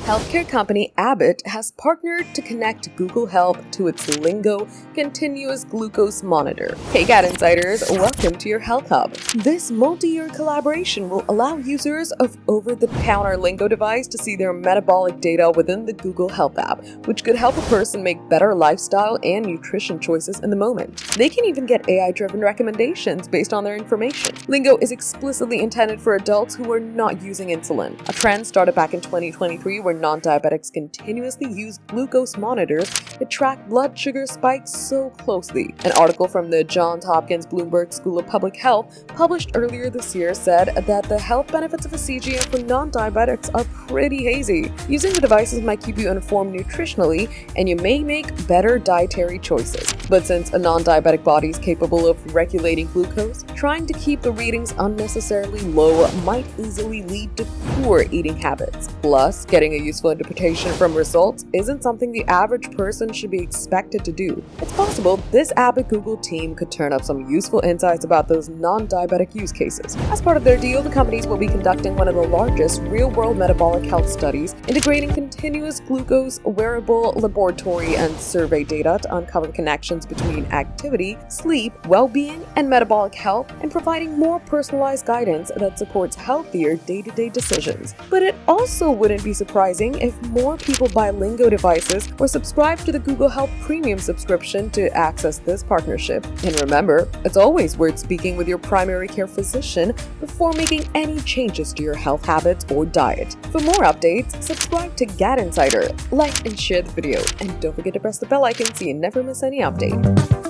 Healthcare company Abbott has partnered to connect Google Health to its Lingo continuous glucose monitor. Hey GadInsiders, welcome to your Health Hub. This multi-year collaboration will allow users of over-the-counter Lingo device to see their metabolic data within the Google Health app, which could help a person make better lifestyle and nutrition choices in the moment. They can even get AI-driven recommendations based on their information. Lingo is explicitly intended for adults who are not using insulin. A trend started back in 2023 where non-diabetics continuously use glucose monitors that track blood sugar spikes so closely. An article from the Johns Hopkins Bloomberg School of Public Health published earlier this year said that the health benefits of a CGM for non-diabetics are pretty hazy. Using the devices might keep you informed nutritionally, and you may make better dietary choices. But since a non-diabetic body is capable of regulating glucose, trying to keep the readings unnecessarily low might easily lead to poor eating habits. Plus, getting a useful interpretation from results isn't something the average person should be expected to do. It's possible this Abbott Google team could turn up some useful insights about those non-diabetic use cases. As part of their deal, the companies will be conducting one of the largest real-world metabolic health studies, integrating continuous glucose, wearable laboratory and survey data to uncover connections between activity, sleep, well-being, and metabolic health, and providing more personalized guidance that supports healthier day-to-day decisions. But it also wouldn't be surprising if more people buy Lingo devices or subscribe to the Google Health Premium subscription to access this partnership. And remember, it's always worth speaking with your primary care physician before making any changes to your health habits or diet. For more updates, subscribe to GadInsider, like and share the video, and don't forget to press the bell icon so you never miss any update.